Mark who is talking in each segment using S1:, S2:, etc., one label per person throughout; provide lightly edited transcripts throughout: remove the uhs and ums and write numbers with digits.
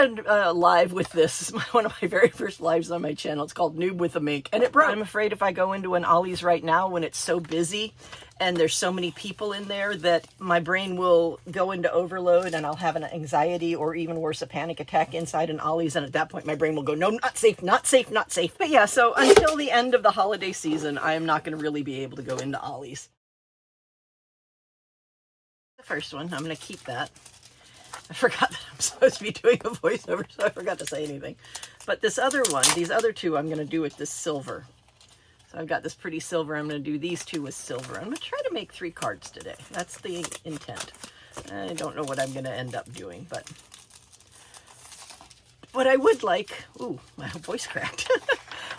S1: Live with this. This is one of my very first lives on my channel. It's called Noob with a Mink, and it broke. I'm afraid if I go into an Ollie's right now when it's so busy and there's so many people in there that my brain will go into overload and I'll have an anxiety or even worse, a panic attack inside an Ollie's, and at that point my brain will go, no, not safe, not safe, not safe. But yeah, so until the end of the holiday season, I am not going to really be able to go into Ollie's. The first one, I'm going to keep that. I forgot that I'm supposed to be doing a voiceover, so I forgot to say anything. But this other one, these other two, I'm going to do with this silver. So I've got this pretty silver. I'm going to do these two with silver. I'm going to try to make 3 cards today. That's the intent. I don't know what I'm going to end up doing, but what I would like... Ooh, my voice cracked.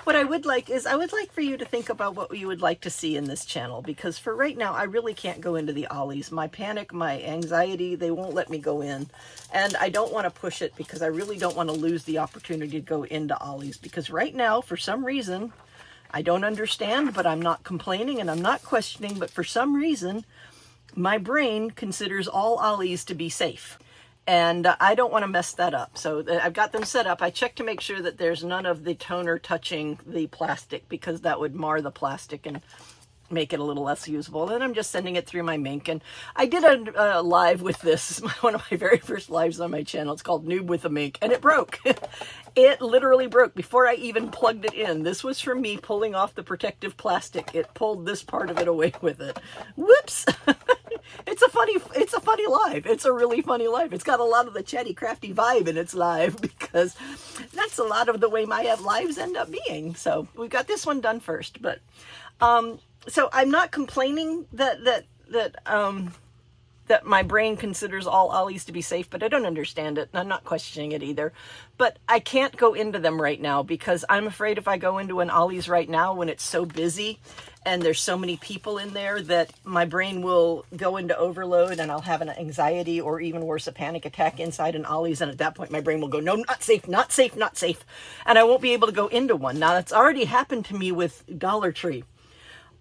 S1: What I would like is, I would like for you to think about what you would like to see in this channel, because for right now, I really can't go into the Ollie's. My panic, my anxiety, they won't let me go in. And I don't want to push it because I really don't want to lose the opportunity to go into Ollie's, because right now, for some reason, I don't understand, but I'm not complaining and I'm not questioning, but for some reason, my brain considers all Ollie's to be safe. And I don't want to mess that up. So I've got them set up. I checked to make sure that there's none of the toner touching the plastic, because that would mar the plastic and make it a little less usable. And I'm just sending it through my Mink. And I did a live with this. This is one of my very first lives on my channel. It's called Noob with a Mink, and it broke. It literally broke before I even plugged it in. This was from me pulling off the protective plastic. It pulled this part of it away with it. Whoops. It's a funny live. It's a really funny live. It's got a lot of the Chatty Crafty vibe in its live, because that's a lot of the way my lives end up being. So we got this one done first, but so I'm not complaining that my brain considers all Ollie's to be safe, but I don't understand it. And I'm not questioning it either. But I can't go into them right now because I'm afraid if I go into an Ollie's right now when it's so busy and there's so many people in there that my brain will go into overload and I'll have an anxiety or even worse, a panic attack inside an Ollie's. And at that point, my brain will go, no, not safe, not safe, not safe. And I won't be able to go into one. Now, that's already happened to me with Dollar Tree.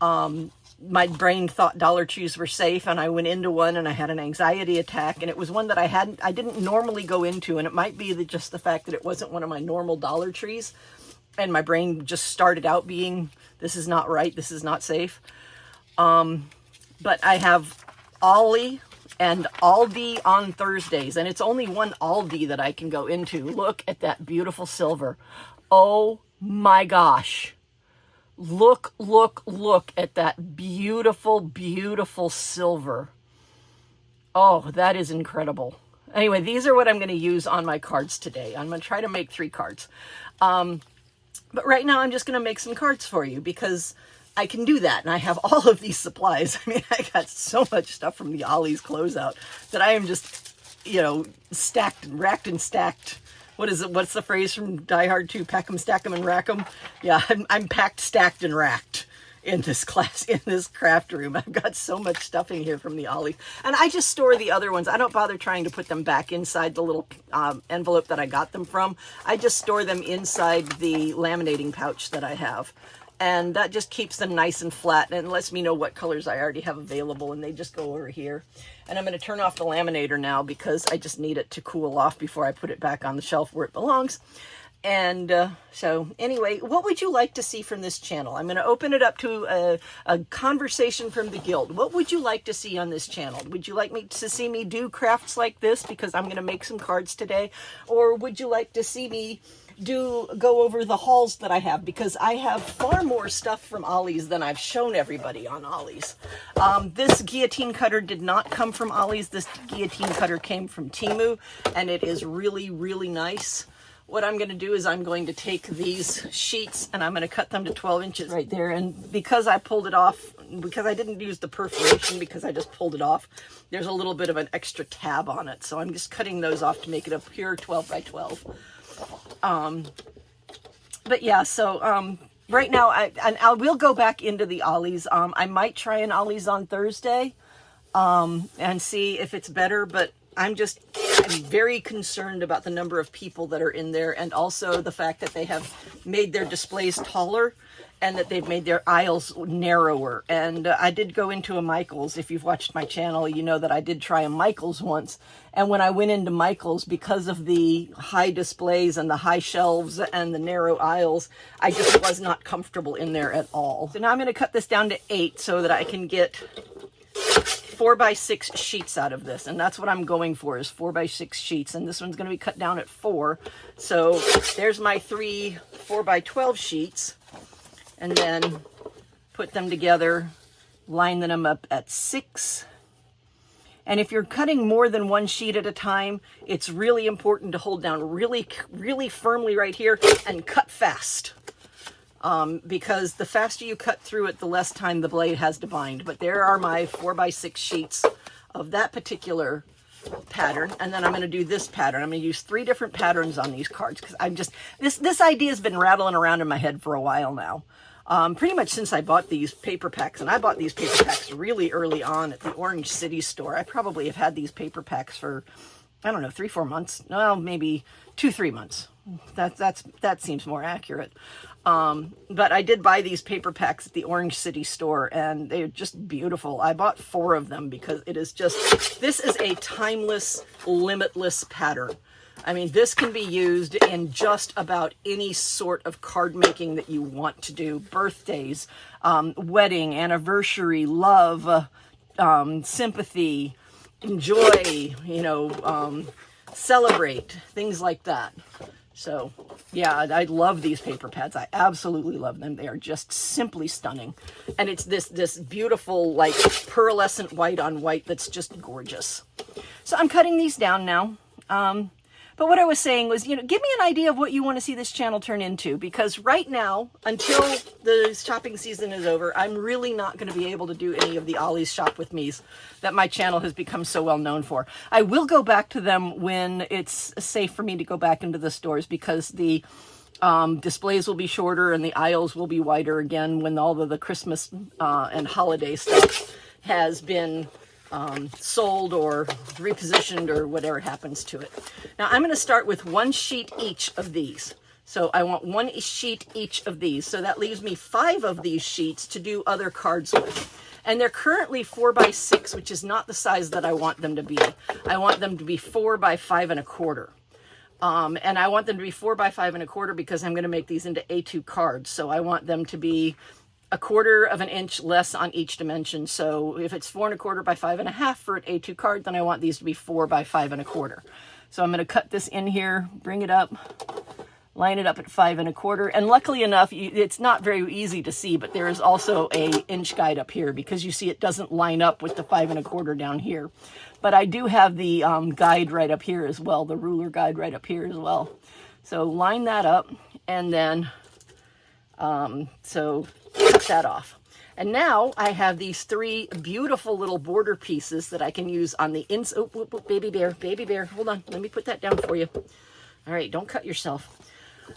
S1: My brain thought Dollar Trees were safe, and I went into one and I had an anxiety attack, and it was one that I didn't normally go into, and it might be just the fact that it wasn't one of my normal Dollar Trees, and my brain just started out being, this is not right, this is not safe. But I have Ollie and Aldi on Thursdays, and it's only one Aldi that I can go into. Look at that beautiful silver. Oh my gosh. Look at that beautiful, beautiful silver. Oh, that is incredible. Anyway, these are what I'm going to use on my cards today. I'm going to try to make 3 cards. But right now, I'm just going to make some cards for you because I can do that. And I have all of these supplies. I mean, I got so much stuff from the Ollie's closeout that I am just, you know, stacked, racked and stacked. What is it? What's the phrase from Die Hard 2? Pack 'em, stack 'em, and rack 'em. Yeah, I'm packed, stacked, and racked in this class, in this craft room. I've got so much stuff in here from the Ollie's. And I just store the other ones. I don't bother trying to put them back inside the little envelope that I got them from. I just store them inside the laminating pouch that I have. And that just keeps them nice and flat and lets me know what colors I already have available, and they just go over here. And I'm going to turn off the laminator now because I just need it to cool off before I put it back on the shelf where it belongs. And so anyway, what would you like to see from this channel? I'm going to open it up to a conversation from the guild. What would you like to see on this channel? Would you like me to see me do crafts like this because I'm going to make some cards today? Or would you like to see me go over the hauls that I have, because I have far more stuff from Ollie's than I've shown everybody on Ollie's. This guillotine cutter did not come from Ollie's. This guillotine cutter came from Temu, and it is really, really nice. What I'm going to do is I'm going to take these sheets and I'm going to cut them to 12 inches right there. And because I pulled it off, because I didn't use the perforation, because I just pulled it off, there's a little bit of an extra tab on it. So I'm just cutting those off to make it a pure 12 by 12. But yeah, so right now I will go back into the Ollie's. I might try an Ollie's on Thursday and see if it's better, but I'm just, I'm very concerned about the number of people that are in there, and also the fact that they have made their displays taller and that they've made their aisles narrower. And I did go into a Michael's. If you've watched my channel, you know that I did try a Michael's once. And when I went into Michael's, because of the high displays and the high shelves and the narrow aisles, I just was not comfortable in there at all. So now I'm going to cut this down to 8 so that I can get 4x6 sheets out of this, and that's what I'm going for, is 4x6 sheets, and this one's going to be cut down at 4. So there's my 3 4x12 sheets, and then put them together, line them up at 6. And if you're cutting more than one sheet at a time, it's really important to hold down really, really firmly right here and cut fast. Because the faster you cut through it, the less time the blade has to bind. But there are my 4x6 sheets of that particular pattern. And then I'm going to do this pattern. I'm going to use 3 different patterns on these cards, because I'm just, this idea has been rattling around in my head for a while now. Pretty much since I bought these paper packs, and I bought these paper packs really early on at the Orange City store. I probably have had these paper packs for, I don't know, 3-4 months. No, maybe 2-3 months. That seems more accurate. But I did buy these paper packs at the Orange City store, and they're just beautiful. I bought 4 of them because it is just, this is a timeless, limitless pattern. I mean, this can be used in just about any sort of card making that you want to do. Birthdays, wedding, anniversary, love, sympathy, enjoy, you know, celebrate, things like that. So yeah, I love these paper pads. I absolutely love them. They are just simply stunning. And it's this beautiful, like, pearlescent white on white that's just gorgeous. So I'm cutting these down now. But what I was saying was, you know, give me an idea of what you want to see this channel turn into, because right now, until the shopping season is over, I'm really not going to be able to do any of the Ollie's Shop With Me's that my channel has become so well known for. I will go back to them when it's safe for me to go back into the stores, because the displays will be shorter and the aisles will be wider again when all of the Christmas and holiday stuff has been sold or repositioned or whatever happens to it. Now I'm going to start with 1 sheet each of these. So I want 1 sheet each of these. So that leaves me 5 of these sheets to do other cards with. And they're currently 4x6, which is not the size that I want them to be. I want them to be 4x5 1/4. And I want them to be 4x5 1/4 because I'm going to make these into A2 cards. So I want them to be 1/4 of an inch less on each dimension. So if it's 4 1/4 by 5 1/2 for an A2 card, then I want these to be 4 by 5 1/4. So I'm going to cut this in here, bring it up, line it up at 5 1/4. And luckily enough, it's not very easy to see, but there is also a inch guide up here, because you see it doesn't line up with the 5 1/4 down here. But I do have the guide right up here as well, the ruler guide right up here as well. So line that up, and then so cut that off. And now I have these 3 beautiful little border pieces that I can use on the inside. Oh, baby bear, hold on. Let me put that down for you. All right, don't cut yourself.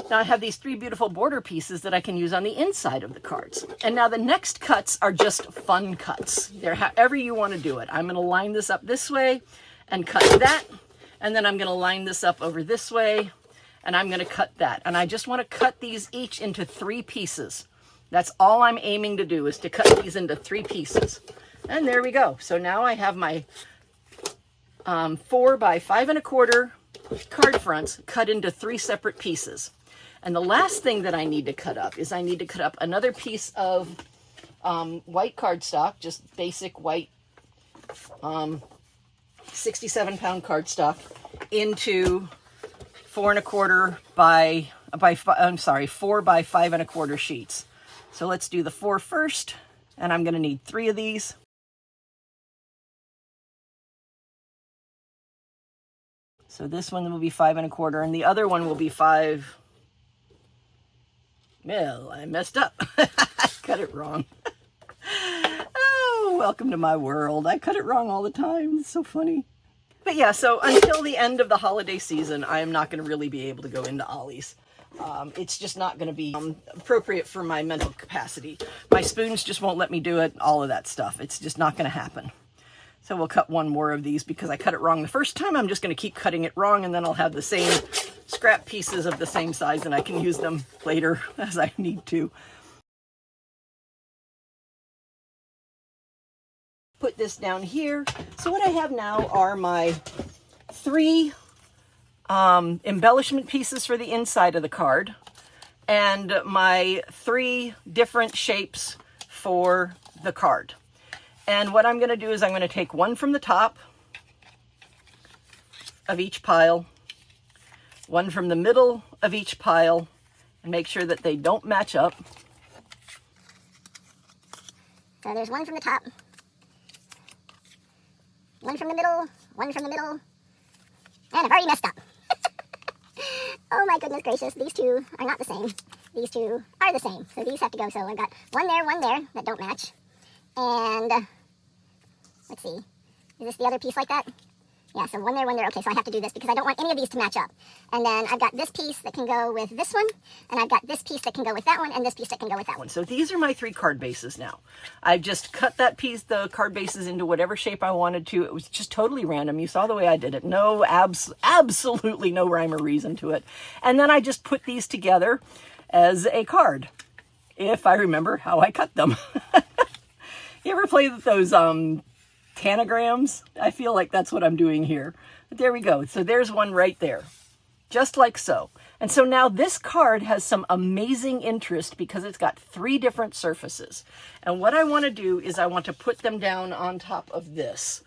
S1: Now I have these 3 beautiful border pieces that I can use on the inside of the cards. And now the next cuts are just fun cuts. They're however you want to do it. I'm going to line this up this way and cut that. And then I'm going to line this up over this way, and I'm going to cut that. And I just want to cut these each into 3 pieces. That's all I'm aiming to do, is to cut these into 3 pieces. And there we go. So now I have my 4 by 5 1/4 card fronts cut into 3 separate pieces. And the last thing that I need to cut up is I need to cut up another piece of white cardstock, just basic white 67-pound cardstock, into 4 1/4 by 4 by 5 1/4 sheets. So let's do the 4 first, and I'm going to need 3 of these. So this one will be 5 1/4, and the other one will be 5. Well, I messed up. I cut it wrong. Oh, welcome to my world. I cut it wrong all the time. It's so funny. But yeah, so until the end of the holiday season, I am not going to really be able to go into Ollie's. It's just not going to be appropriate for my mental capacity. My spoons just won't let me do it, all of that stuff. It's just not going to happen. So we'll cut one more of these because I cut it wrong the first time. I'm just going to keep cutting it wrong, and then I'll have the same scrap pieces of the same size, and I can use them later as I need to. Put this down here. So what I have now are my 3 embellishment pieces for the inside of the card, and my 3 different shapes for the card. And what I'm going to do is I'm going to take one from the top of each pile, one from the middle of each pile, and make sure that they don't match up.
S2: So there's one from the top, one from the middle, one from the middle, and I've already messed up. Oh my goodness gracious, these two are not the same. These two are the same, so these have to go. So I've got one there that don't match. And let's see, is this the other piece like that? Yeah, so one there. Okay, so I have to do this because I don't want any of these to match up. And then I've got this piece that can go with this one, and I've got this piece that can go with that one, and this piece that can go with that one.
S1: So these are my 3 card bases now. I've just cut that piece, the card bases, into whatever shape I wanted to. It was just totally random. You saw the way I did it. No, absolutely no rhyme or reason to it. And then I just put these together as a card, if I remember how I cut them. You ever play with those tanagrams? I feel like that's what I'm doing here. But there we go. So there's one right there, just like so. And so now this card has some amazing interest because it's got 3 different surfaces. And what I want to do is I want to put them down on top of this.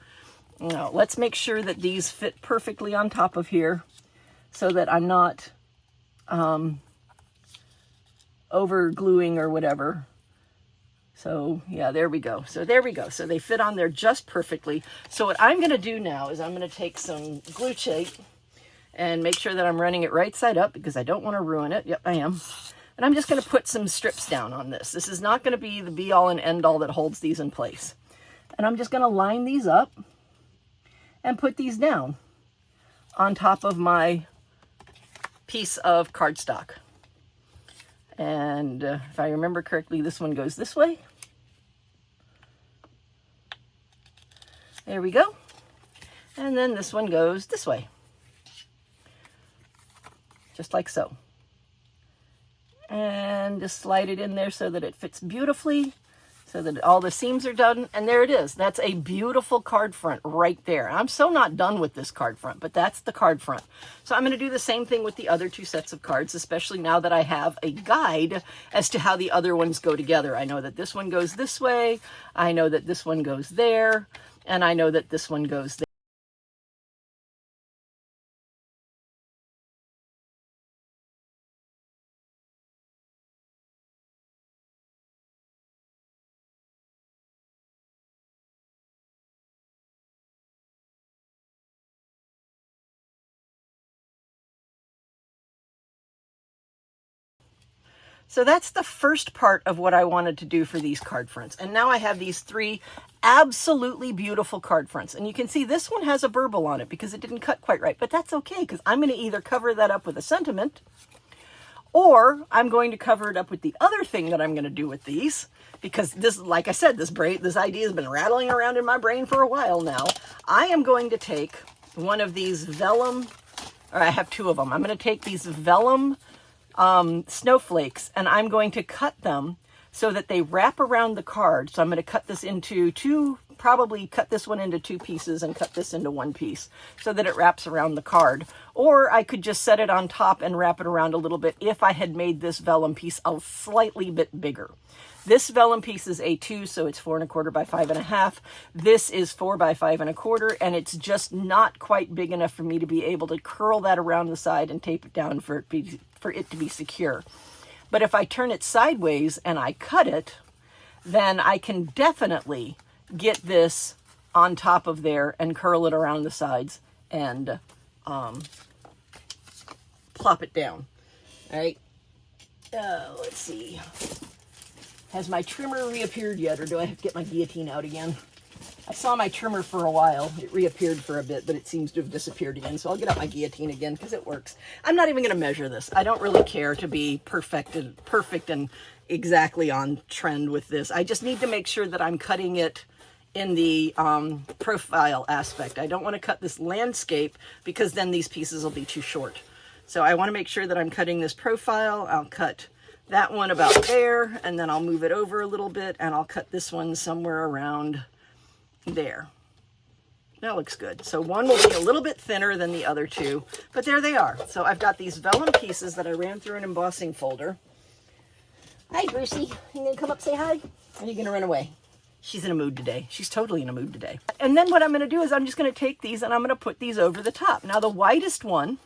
S1: Now, let's make sure that these fit perfectly on top of here so that I'm not over gluing or whatever. So yeah, there we go. So there we go. So they fit on there just perfectly. So what I'm going to do now is I'm going to take some glue tape and make sure that I'm running it right side up because I don't want to ruin it. Yep, I am. And I'm just going to put some strips down on this. This is not going to be the be all and end all that holds these in place. And I'm just going to line these up and put these down on top of my piece of cardstock. And if I remember correctly, this one goes this way. There we go. And then this one goes this way. Just like so. And just slide it in there so that it fits beautifully, so that all the seams are done. And there it is. That's a beautiful card front right there. I'm so not done with this card front, but that's the card front. So I'm going to do the same thing with the other 2 sets of cards, especially now that I have a guide as to how the other ones go together. I know that this one goes this way. I know that this one goes there. And I know that this one goes there. So that's the first part of what I wanted to do for these card fronts. And now I have these 3 absolutely beautiful card fronts. And you can see this one has a burble on it because it didn't cut quite right. But that's okay because I'm going to either cover that up with a sentiment or I'm going to cover it up with the other thing that I'm going to do with these. Because this, like I said, this idea has been rattling around in my brain for a while now. I am going to take one of these vellum, or I have 2 of them. I'm going to take these vellum snowflakes, and I'm going to cut them so that they wrap around the card. So I'm going to cut this into 2, probably cut this one into 2 pieces and cut this into 1 piece so that it wraps around the card. Or I could just set it on top and wrap it around a little bit if I had made this vellum piece a slightly bit bigger. This vellum piece is A2, so it's 4 1/4 by 5 1/2. This is 4 by 5 1/4, and it's just not quite big enough for me to be able to curl that around the side and tape it down for it to be secure. But if I turn it sideways and I cut it, then I can definitely get this on top of there and curl it around the sides and plop it down. All right. Let's see. Has my trimmer reappeared yet, or do I have to get my guillotine out again? I saw my trimmer for a while. It reappeared for a bit, but it seems to have disappeared again. So I'll get out my guillotine again because it works. I'm not even going to measure this. I don't really care to be perfect and exactly on trend with this. I just need to make sure that I'm cutting it in the profile aspect. I don't want to cut this landscape because then these pieces will be too short. So I want to make sure that I'm cutting this profile. I'll cut that one about there, and then I'll move it over a little bit, and I'll cut this one somewhere around there. That looks good. So one will be a little bit thinner than the other two, but there they are. So I've got these vellum pieces that I ran through an embossing folder. Hi, Brucey. You gonna come up say hi? Or are you gonna run away? She's in a mood today. She's totally in a mood today. And then what I'm gonna do is I'm just gonna take these and I'm gonna put these over the top. Now the widest one,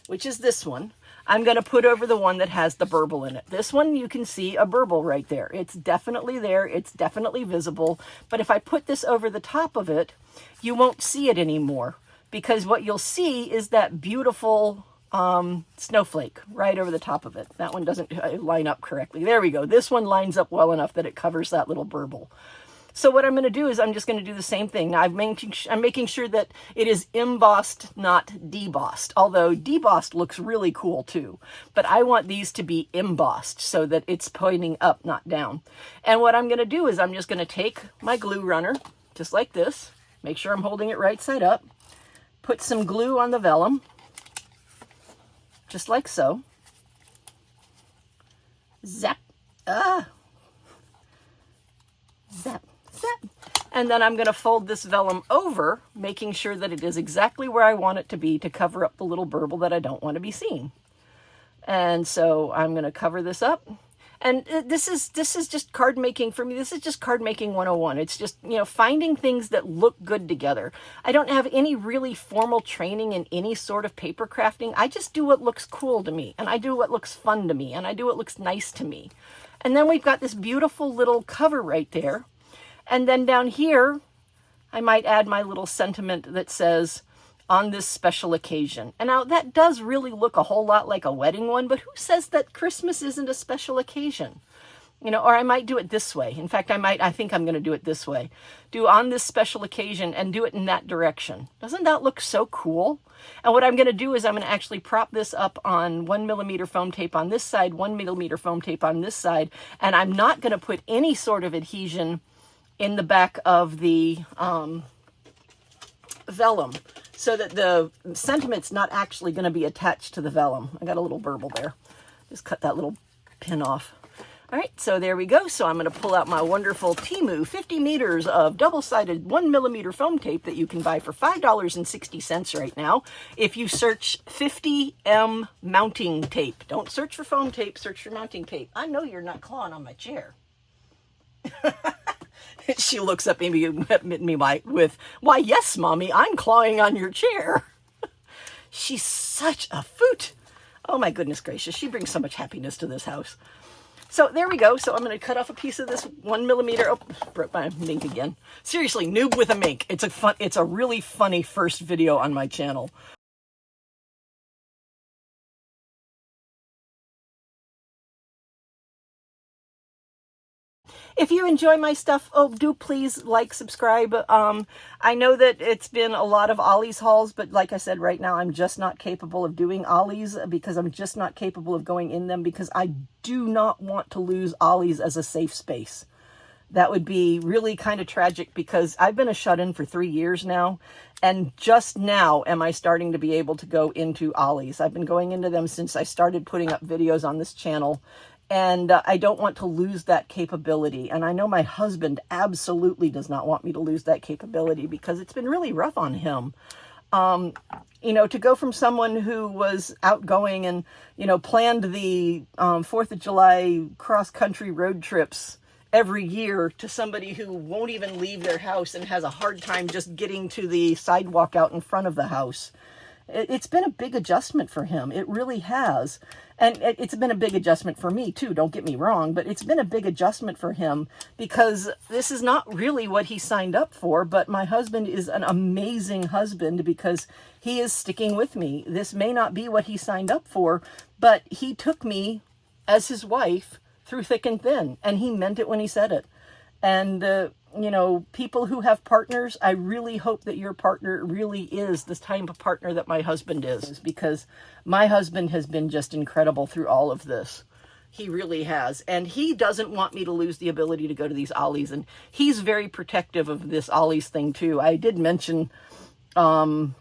S1: which is this one, I'm going to put over the one that has the burble in it. This one, you can see a burble right there. It's definitely there. It's definitely visible. But if I put this over the top of it, you won't see it anymore, because what you'll see is that beautiful snowflake right over the top of it. That one doesn't line up correctly. There we go. This one lines up well enough that it covers that little burble. So what I'm going to do is I'm just going to do the same thing. Now I'm making sure that it is embossed, not debossed. Although debossed looks really cool too. But I want these to be embossed so that it's pointing up, not down. And what I'm going to do is I'm just going to take my glue runner, just like this. Make sure I'm holding it right side up. Put some glue on the vellum, just like so. Zap. Zap. And then I'm going to fold this vellum over, making sure that it is exactly where I want it to be to cover up the little burble that I don't want to be seen. And so I'm going to cover this up. And this is just card making for me. This is just card making 101. It's just, you know, finding things that look good together. I don't have any really formal training in any sort of paper crafting. I just do what looks cool to me, and I do what looks fun to me, and I do what looks nice to me. And then we've got this beautiful little cover right there. And then down here, I might add my little sentiment that says, on this special occasion. And now that does really look a whole lot like a wedding one, but who says that Christmas isn't a special occasion? You know, or I might do it this way. In fact, I think I'm going to do it this way. Do on this special occasion and do it in that direction. Doesn't that look so cool? And what I'm going to do is I'm going to actually prop this up on 1mm foam tape on this side, 1mm foam tape on this side, and I'm not going to put any sort of adhesion in the back of the vellum, so that the sentiment's not actually going to be attached to the vellum. I got a little burble there. Just cut that little pin off. All right, so there we go. So I'm going to pull out my wonderful Temu 50 meters of double-sided 1mm foam tape that you can buy for $5.60 right now. If you search 50M mounting tape. Don't search for foam tape, search for mounting tape. I know you're not clawing on my chair. She looks up at me with, why, yes, Mommy, I'm clawing on your chair. She's such a foot. Oh, my goodness gracious. She brings so much happiness to this house. So there we go. So I'm going to cut off a piece of this 1mm. Oh, broke my mink again. Seriously, noob with a mink. It's a really funny first video on my channel. If you enjoy my stuff, do please like, subscribe. I know that it's been a lot of Ollie's hauls, but like I said, right now I'm just not capable of doing Ollie's because I'm just not capable of going in them, because I do not want to lose Ollie's as a safe space. That would be really kind of tragic, because I've been a shut-in for 3 years now, and just now am I starting to be able to go into Ollie's. I've been going into them since I started putting up videos on this channel. And I don't want to lose that capability. And I know my husband absolutely does not want me to lose that capability, because it's been really rough on him. You know, to go from someone who was outgoing and, you know, planned the 4th of July cross-country road trips every year, to somebody who won't even leave their house and has a hard time just getting to the sidewalk out in front of the house. It's been a big adjustment for him. It really has. And it's been a big adjustment for me too, don't get me wrong, but it's been a big adjustment for him, because this is not really what he signed up for. But my husband is an amazing husband, because he is sticking with me. This may not be what he signed up for, but he took me as his wife through thick and thin, and he meant it when he said it. And, you know, people who have partners, I really hope that your partner really is the type of partner that my husband is, because my husband has been just incredible through all of this. He really has. And he doesn't want me to lose the ability to go to these Ollie's. And he's very protective of this Ollie's thing too. I did mention, oh,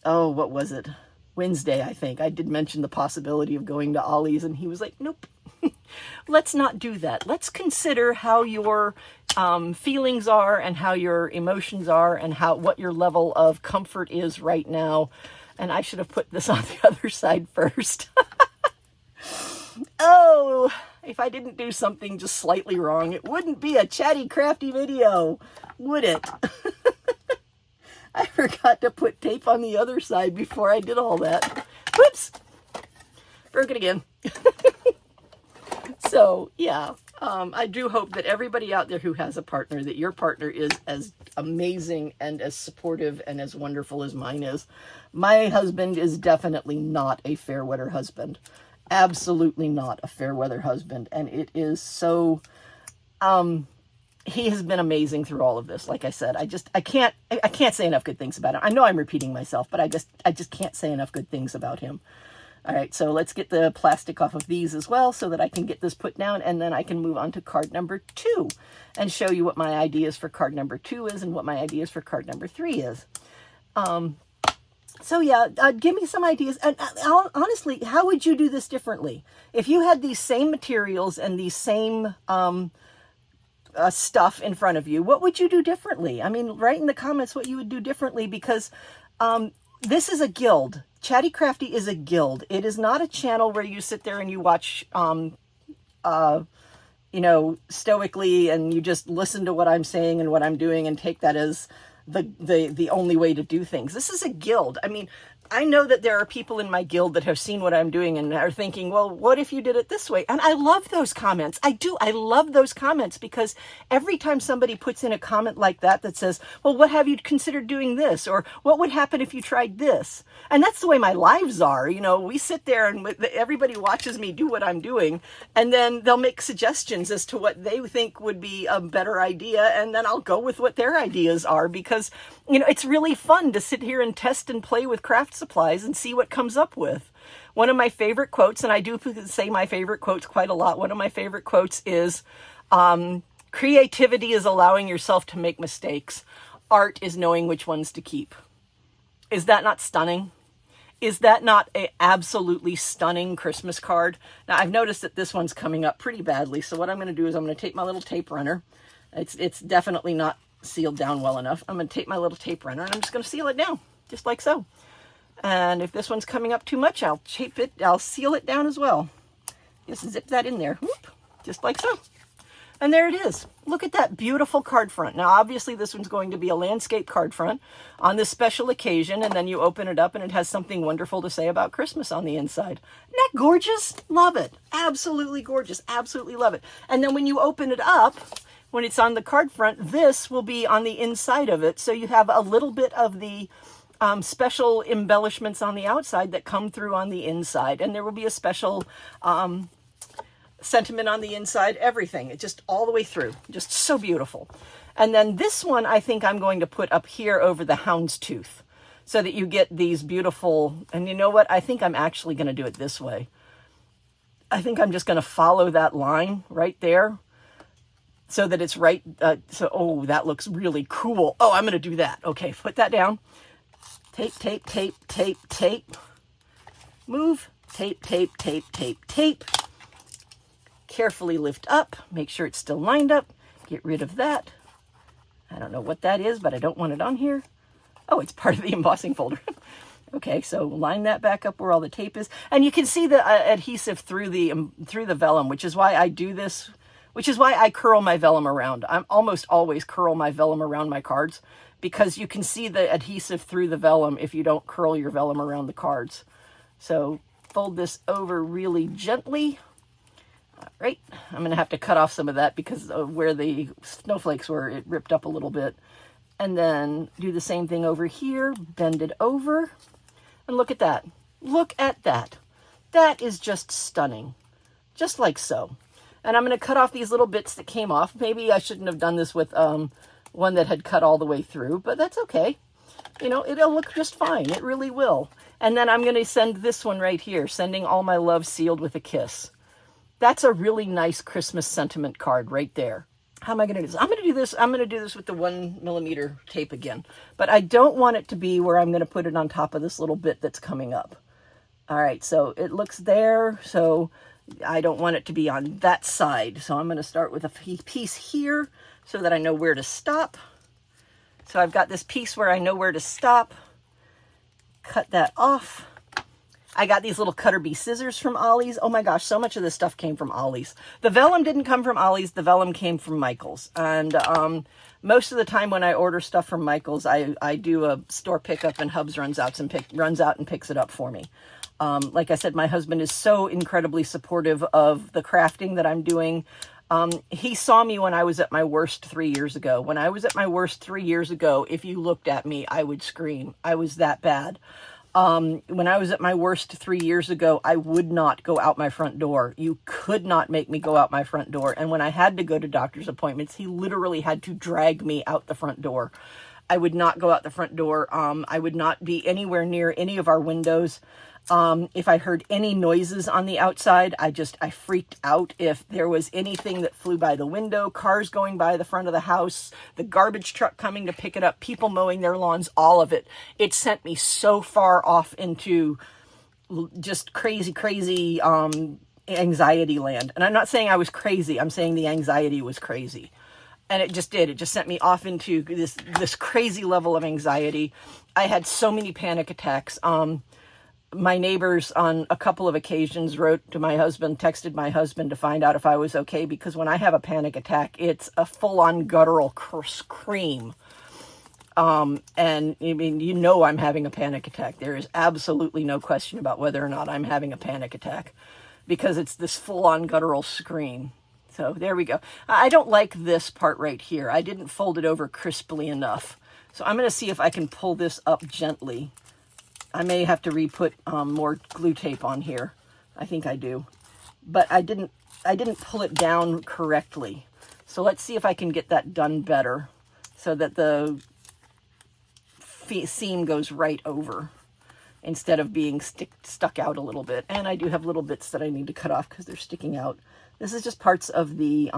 S1: what was it? Wednesday, I think. I did mention the possibility of going to Ollie's, and he was like, nope, let's not do that. Let's consider how your feelings are and how your emotions are and what your level of comfort is right now. And I should have put this on the other side first. Oh, if I didn't do something just slightly wrong, it wouldn't be a Chatty Crafty video, would it? I forgot to put tape on the other side before I did all that. Whoops! Broke it again. So, yeah, I do hope that everybody out there who has a partner, that your partner is as amazing and as supportive and as wonderful as mine is. My husband is definitely not a fair weather husband. Absolutely not a fair weather husband. And it is so, he has been amazing through all of this. Like I said, I can't say enough good things about him. I know I'm repeating myself, but I just can't say enough good things about him. All right, so let's get the plastic off of these as well so that I can get this put down, and then I can move on to card number 2 and show you what my ideas for card number 2 is and what my ideas for card number 3 is. So yeah, give me some ideas. And honestly, how would you do this differently? If you had these same materials and these same stuff in front of you, what would you do differently? I mean, write in the comments what you would do differently, because this is a guild. Chatty Crafty is a guild. It is not a channel where you sit there and you watch, you know, stoically and you just listen to what I'm saying and what I'm doing and take that as the only way to do things. This is a guild. I mean, I know that there are people in my guild that have seen what I'm doing and are thinking, well, what if you did it this way? And I love those comments. I do. I love those comments, because every time somebody puts in a comment like that that says, well, what have you considered doing this? Or what would happen if you tried this? And that's the way my lives are. You know, we sit there and everybody watches me do what I'm doing, and then they'll make suggestions as to what they think would be a better idea. And then I'll go with what their ideas are, because, you know, it's really fun to sit here and test and play with craft supplies and see what comes up with. One of my favorite quotes, and I do say my favorite quotes quite a lot, one of my favorite quotes is, creativity is allowing yourself to make mistakes. Art is knowing which ones to keep. Is that not stunning? Is that not an absolutely stunning Christmas card? Now, I've noticed that this one's coming up pretty badly, so what I'm going to do is I'm going to take my little tape runner. It's definitely not sealed down well enough. I'm going to take my little tape runner and I'm just going to seal it down, just like so. And if this one's coming up too much, I'll seal it down as well. Just zip that in there, whoop, just like so. And there it is. Look at that beautiful card front. Now, obviously, this one's going to be a landscape card front on this special occasion, and then you open it up and it has something wonderful to say about Christmas on the inside. Isn't that gorgeous? Love it. Absolutely gorgeous. Absolutely love it. And then when you open it up, when it's on the card front, this will be on the inside of it. So you have a little bit of the special embellishments on the outside that come through on the inside. And there will be a special sentiment on the inside, everything. It just all the way through. Just so beautiful. And then this one, I think I'm going to put up here over the houndstooth so that you get these beautiful, and you know what? I think I'm actually going to do it this way. I think I'm just going to follow that line right there so that it's right. Oh, that looks really cool. Oh, I'm going to do that. Okay, put that down. Tape, tape, tape, tape, tape. Move. Tape, tape, tape, tape, tape. Carefully lift up. Make sure it's still lined up. Get rid of that. I don't know what that is, but I don't want it on here. Oh, it's part of the embossing folder. Okay, so line that back up where all the tape is. And you can see the adhesive through the vellum, which is why I do this, which is why I curl my vellum around. I'm almost always curl my vellum around my cards, because you can see the adhesive through the vellum if you don't curl your vellum around the cards. So fold this over really gently. All right, I'm going to have to cut off some of that because of where the snowflakes were, it ripped up a little bit. And then do the same thing over here, bend it over, and look at that. Look at that. That is just stunning, just like so. And I'm going to cut off these little bits that came off. Maybe I shouldn't have done this with one that had cut all the way through, but that's okay. You know, it'll look just fine. It really will. And then I'm going to send this one right here, sending all my love sealed with a kiss. That's a really nice Christmas sentiment card right there. How am I going to do this? I'm going to do this with the 1mm tape again, but I don't want it to be where I'm going to put it on top of this little bit that's coming up. All right, so it looks there. So I don't want it to be on that side. So I'm going to start with a piece here so that I know where to stop. So I've got this piece where I know where to stop. Cut that off. I got these little cutter bee scissors from Ollie's. Oh my gosh, so much of this stuff came from Ollie's. The vellum didn't come from Ollie's. The vellum came from Michael's. And most of the time when I order stuff from Michael's, I do a store pickup, and Hubs runs out and picks it up for me. Like I said, my husband is so incredibly supportive of the crafting that I'm doing. He saw me when I was at my worst 3 years ago. When I was at my worst 3 years ago, if you looked at me, I would scream. I was that bad. When I was at my worst 3 years ago, I would not go out my front door. You could not make me go out my front door. And when I had to go to doctor's appointments, he literally had to drag me out the front door. I would not go out the front door. I would not be anywhere near any of our windows. If I heard any noises on the outside, I freaked out. If there was anything that flew by the window, cars going by the front of the house, the garbage truck coming to pick it up, people mowing their lawns, all of it, it sent me so far off into just crazy, anxiety land. And I'm not saying I was crazy. I'm saying the anxiety was crazy. And it just did. It just sent me off into this crazy level of anxiety. I had so many panic attacks. My neighbors on a couple of occasions wrote to my husband, texted my husband to find out if I was okay, because when I have a panic attack, it's a full-on guttural scream. And I mean, you know I'm having a panic attack. There is absolutely no question about whether or not I'm having a panic attack, because it's this full-on guttural scream. So there we go. I don't like this part right here. I didn't fold it over crisply enough. So I'm going to see if I can pull this up gently. I may have to re-put more glue tape on here. I think I do. But I didn't pull it down correctly. So let's see if I can get that done better so that the seam goes right over instead of being stuck out a little bit. And I do have little bits that I need to cut off because they're sticking out. This is just parts of the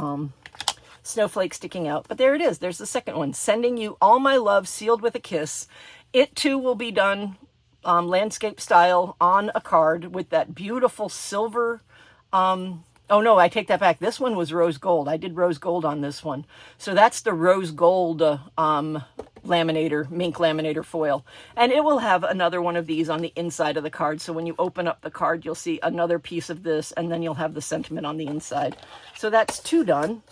S1: snowflake sticking out. But there it is. There's the second one. Sending you all my love, sealed with a kiss. It too will be done landscape style on a card with that beautiful silver. Oh no, I take that back. This one was rose gold. I did rose gold on this one. So that's the rose gold laminator, mink laminator foil. And it will have another one of these on the inside of the card. So when you open up the card, you'll see another piece of this, and then you'll have the sentiment on the inside. So that's two done.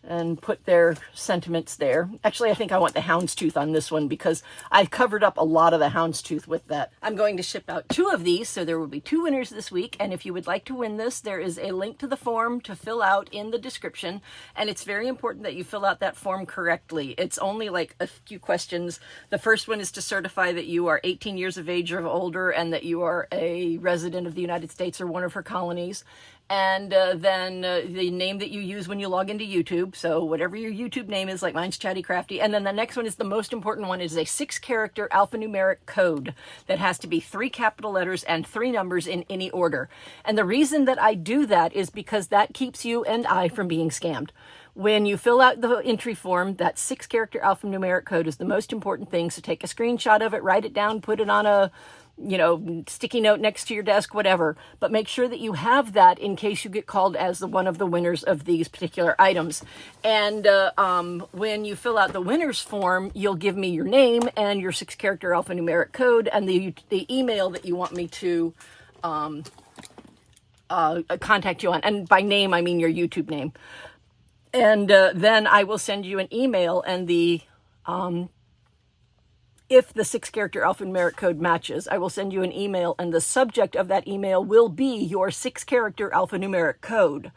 S1: And put their sentiments there. Actually, I think I want the houndstooth on this one because I covered up a lot of the houndstooth with that. I'm going to ship out 2 of these, so there will be 2 winners this week. And if you would like to win this, there is a link to the form to fill out in the description. And it's very important that you fill out that form correctly. It's only like a few questions. The first one is to certify that you are 18 years of age or older and that you are a resident of the United States or one of her colonies. And then the name that you use when you log into YouTube. So whatever your YouTube name is, like mine's Chatty Crafty. And then the next one is the most important one, is a 6-character alphanumeric code that has to be 3 capital letters and 3 numbers in any order. And the reason that I do that is because that keeps you and I from being scammed. When you fill out the entry form, that 6-character alphanumeric code is the most important thing. So take a screenshot of it, write it down, put it on a sticky note next to your desk, whatever. But make sure that you have that in case you get called as one of the winners of these particular items. And when you fill out the winner's form, you'll give me your name and your 6-character alphanumeric code and the email that you want me to contact you on. And by name, I mean your YouTube name. And then I will send you an email, and if the 6-character alphanumeric code matches, I will send you an email, and the subject of that email will be your 6-character alphanumeric code.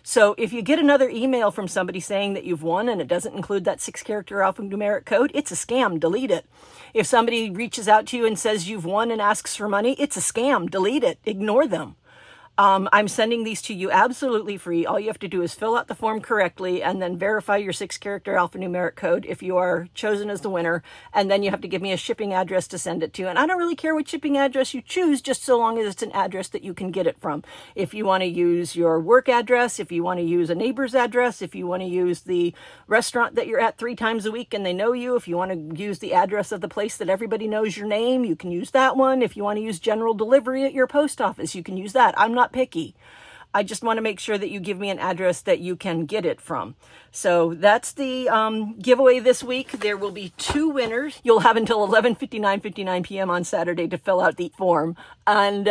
S1: So if you get another email from somebody saying that you've won and it doesn't include that 6-character alphanumeric code, it's a scam. Delete it. If somebody reaches out to you and says you've won and asks for money, it's a scam. Delete it. Ignore them. I'm sending these to you absolutely free. All you have to do is fill out the form correctly and then verify your 6-character alphanumeric code if you are chosen as the winner. And then you have to give me a shipping address to send it to. And I don't really care what shipping address you choose, just so long as it's an address that you can get it from. If you want to use your work address, if you want to use a neighbor's address, if you want to use the restaurant that you're at 3 times a week and they know you, if you want to use the address of the place that everybody knows your name, you can use that one. If you want to use general delivery at your post office, you can use that. I'm not picky. I just want to make sure that you give me an address that you can get it from. So that's the giveaway this week. There will be 2 winners. You'll have until 11:59 p.m. on Saturday to fill out the form. And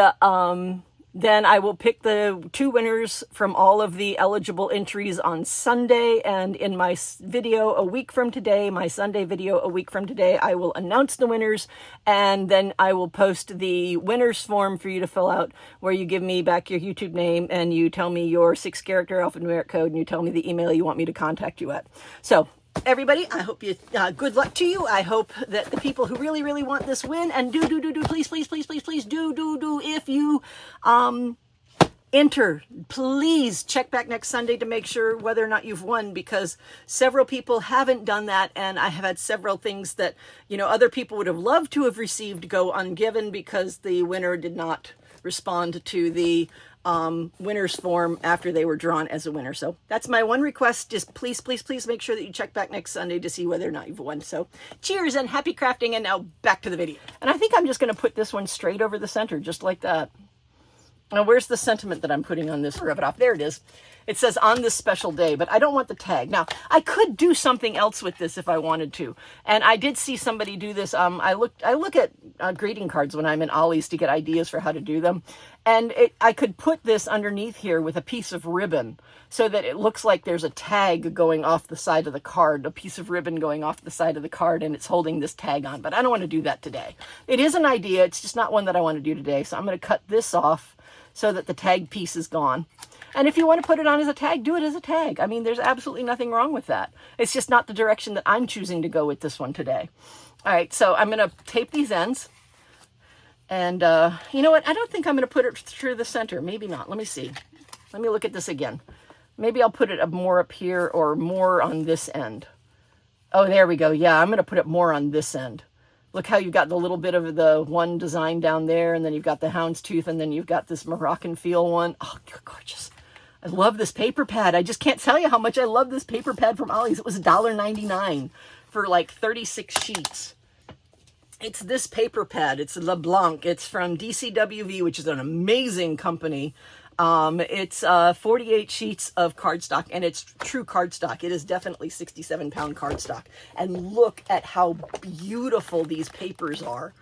S1: then I will pick the 2 winners from all of the eligible entries on Sunday. And in my video a week from today, my Sunday video a week from today, I will announce the winners. And then I will post the winners form for you to fill out, where you give me back your YouTube name and you tell me your 6-character alphanumeric code and you tell me the email you want me to contact you at. So everybody, I hope you, good luck to you. I hope that the people who really, really want this win, and please, if you, enter, please check back next Sunday to make sure whether or not you've won, because several people haven't done that. And I have had several things that, other people would have loved to have received go ungiven because the winner did not respond to the winner's form after they were drawn as a winner. So that's my one request. Just please make sure that you check back next Sunday to see whether or not you've won. So cheers and happy crafting. And now back to the video. And I think I'm just going to put this one straight over the center, just like that. Now, where's the sentiment that I'm putting on this? Rub it off. There it is. It says on this special day, but I don't want the tag. Now, I could do something else with this if I wanted to. And I did see somebody do this. I look at greeting cards when I'm in Ollie's to get ideas for how to do them. And I could put this underneath here with a piece of ribbon so that it looks like there's a tag going off the side of the card, a piece of ribbon going off the side of the card, and it's holding this tag on. But I don't want to do that today. It is an idea. It's just not one that I want to do today. So I'm going to cut this off so that the tag piece is gone. And if you want to put it on as a tag, do it as a tag. I mean, there's absolutely nothing wrong with that. It's just not the direction that I'm choosing to go with this one today. All right, so I'm going to tape these ends. And you know what? I don't think I'm going to put it through the center. Maybe not. Let me see. Let me look at this again. Maybe I'll put it more up here or more on this end. Oh, there we go. Yeah, I'm going to put it more on this end. Look how you've got the little bit of the one design down there, and then you've got the houndstooth, and then you've got this Moroccan feel one. Oh, you're gorgeous. I love this paper pad. I just can't tell you how much I love this paper pad from Ollie's. It was $1.99 for like 36 sheets. It's this paper pad. It's LeBlanc. It's from DCWV, which is an amazing company. It's 48 sheets of cardstock, and it's true cardstock. It is definitely 67-pound cardstock. And look at how beautiful these papers are.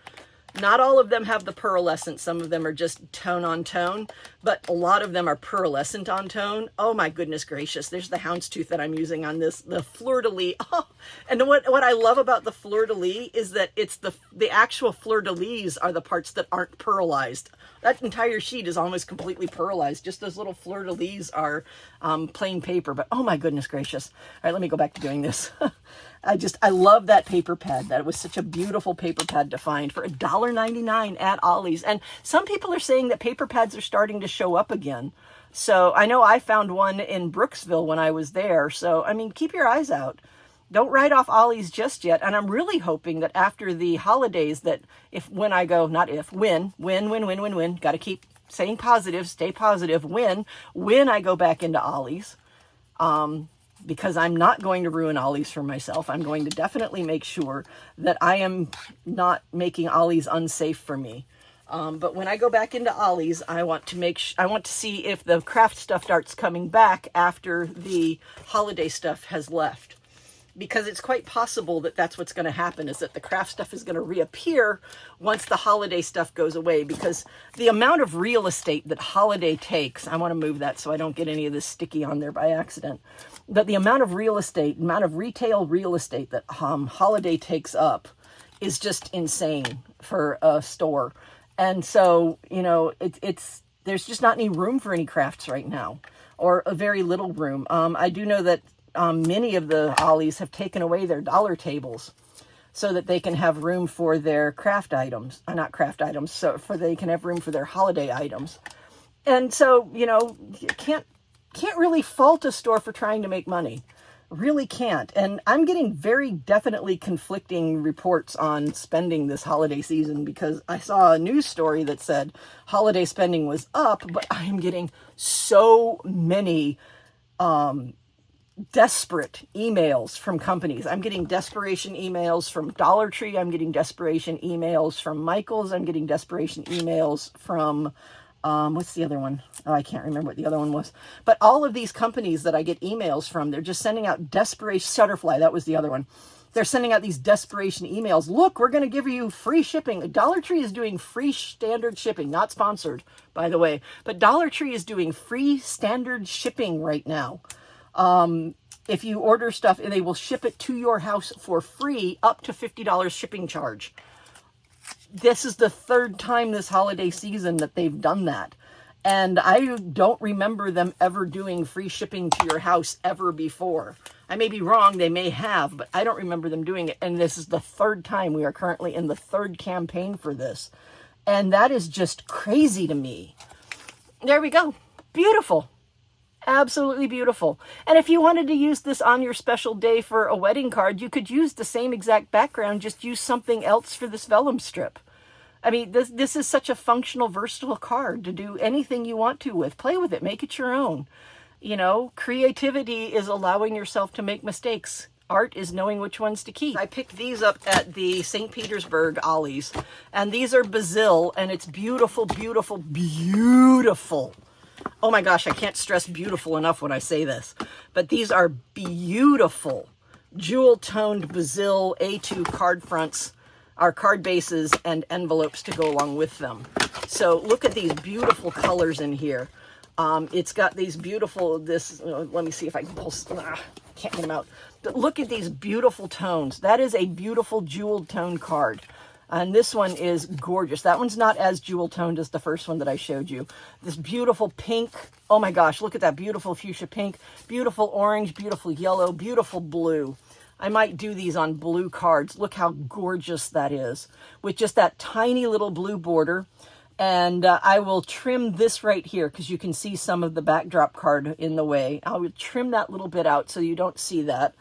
S1: Not all of them have the pearlescent. Some of them are just tone on tone, but a lot of them are pearlescent on tone. Oh my goodness gracious. There's the houndstooth that I'm using on this, the fleur-de-lis. Oh, and what I love about the fleur-de-lis is that it's the actual fleur-de-lis are the parts that aren't pearlized. That entire sheet is almost completely pearlized. Just those little fleur-de-lis are plain paper, but oh my goodness gracious. All right, let me go back to doing this. I love that paper pad. That was such a beautiful paper pad to find for $1.99 at Ollie's. And some people are saying that paper pads are starting to show up again. So I know I found one in Brooksville when I was there. So, I mean, keep your eyes out. Don't write off Ollie's just yet. And I'm really hoping that after the holidays that when I got to keep saying positive, stay positive, when I go back into Ollie's, because I'm not going to ruin Ollie's for myself. I'm going to definitely make sure that I am not making Ollie's unsafe for me. But when I go back into Ollie's, I want to see if the craft stuff starts coming back after the holiday stuff has left. Because it's quite possible that that's what's going to happen, is that the craft stuff is going to reappear once the holiday stuff goes away. Because the amount of real estate that holiday takes, I want to move that so I don't get any of this sticky on there by accident. But the amount of retail real estate that holiday takes up is just insane for a store. And so, there's just not any room for any crafts right now, or a very little room. I do know that many of the Ollie's have taken away their dollar tables so that they can have room for their craft items, so they can have room for their holiday items. And so, you know, you can't really fault a store for trying to make money. Really can't. And I'm getting very definitely conflicting reports on spending this holiday season, because I saw a news story that said holiday spending was up, but I am getting so many desperate emails from companies. I'm getting desperation emails from Dollar Tree. I'm getting desperation emails from Michael's. I'm getting desperation emails from what's the other one? Oh, I can't remember what the other one was. But all of these companies that I get emails from, they're just sending out desperation. Shutterfly, that was the other one. They're sending out these desperation emails. Look, we're going to give you free shipping. Dollar Tree is doing free standard shipping, not sponsored, by the way. But Dollar Tree is doing free standard shipping right now. If you order stuff, they will ship it to your house for free, up to $50 shipping charge. This is the third time this holiday season that they've done that. And I don't remember them ever doing free shipping to your house ever before. I may be wrong, they may have, but I don't remember them doing it. And this is the third time. We are currently in the third campaign for this. And that is just crazy to me. There we go. Beautiful. Absolutely beautiful. And if you wanted to use this on your special day for a wedding card, you could use the same exact background, just use something else for this vellum strip. I mean, this is such a functional, versatile card to do anything you want to with. Play with it. Make it your own. You know, creativity is allowing yourself to make mistakes. Art is knowing which ones to keep. I picked these up at the St. Petersburg OLLIE'S, and these are basil, and it's beautiful, beautiful, beautiful. Oh my gosh, I can't stress beautiful enough when I say this. But these are beautiful jewel-toned basil A2 card fronts, our card bases, and envelopes to go along with them. So look at these beautiful colors in here. It's got these beautiful, let me see if I can pull, can't get them out. But look at these beautiful tones. That is a beautiful jeweled tone card. And this one is gorgeous. That one's not as jewel toned as the first one that I showed you. This beautiful pink. Oh my gosh, look at that beautiful fuchsia pink. Beautiful orange, beautiful yellow, beautiful blue. I might do these on blue cards. Look how gorgeous that is. With just that tiny little blue border. And I will trim this right here because you can see some of the backdrop card in the way. I will trim that little bit out so you don't see that.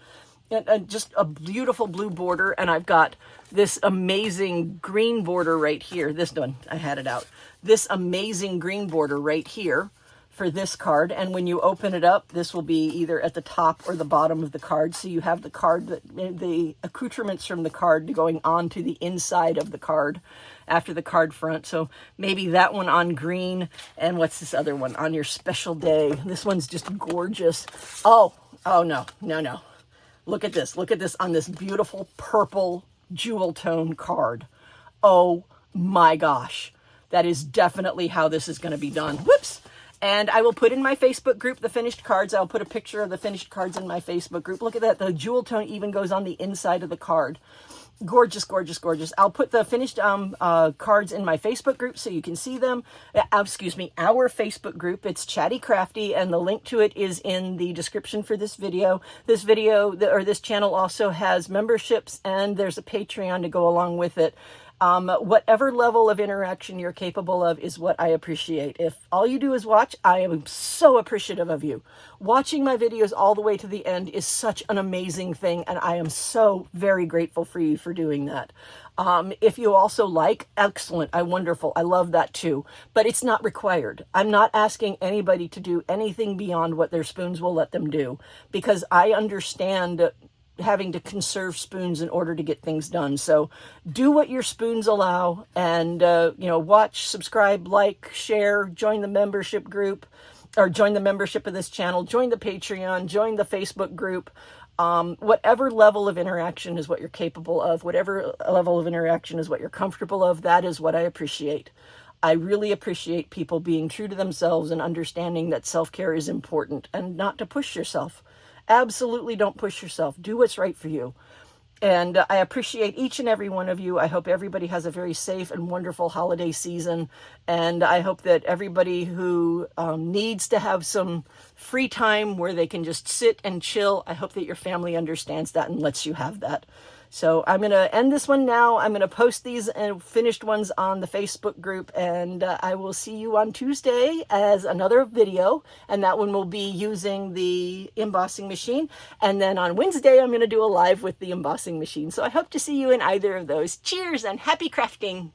S1: And just a beautiful blue border, and I've got this amazing green border right here. This one, I had it out. This amazing green border right here for this card, and when you open it up, this will be either at the top or the bottom of the card, so you have the card, the accoutrements from the card going on to the inside of the card after the card front. So maybe that one on green, and what's this other one? On your special day. This one's just gorgeous. Oh no. Look at this. Look at this on this beautiful purple jewel tone card. Oh my gosh. That is definitely how this is going to be done. Whoops. And I will put in my Facebook group the finished cards. I'll put a picture of the finished cards in my Facebook group. Look at that. The jewel tone even goes on the inside of the card. Gorgeous, gorgeous, gorgeous. I'll put the finished cards in my Facebook group so you can see them. Excuse me, our Facebook group. It's Chatty Crafty, and the link to it is in the description for this video. This channel also has memberships, and there's a Patreon to go along with it. Whatever level of interaction you're capable of is what I appreciate. If all you do is watch, I am so appreciative of you. Watching my videos all the way to the end is such an amazing thing, and I am so very grateful for you for doing that. If you also like, excellent, wonderful, I love that too. But it's not required. I'm not asking anybody to do anything beyond what their spoons will let them do, because I understand having to conserve spoons in order to get things done. So do what your spoons allow, and watch, subscribe, like, share, join the membership group, or join the membership of this channel, join the Patreon, join the Facebook group. Whatever level of interaction is what you're capable of, whatever level of interaction is what you're comfortable of, that is what I appreciate. I really appreciate people being true to themselves and understanding that self-care is important, and not to push yourself. Absolutely don't push yourself. Do what's right for you. And I appreciate each and every one of you. I hope everybody has a very safe and wonderful holiday season. And I hope that everybody who needs to have some free time where they can just sit and chill, I hope that your family understands that and lets you have that. So I'm going to end this one now. I'm going to post these finished ones on the Facebook group, and I will see you on Tuesday as another video, and that one will be using the embossing machine. And then on Wednesday, I'm going to do a live with the embossing machine. So I hope to see you in either of those. Cheers and happy crafting!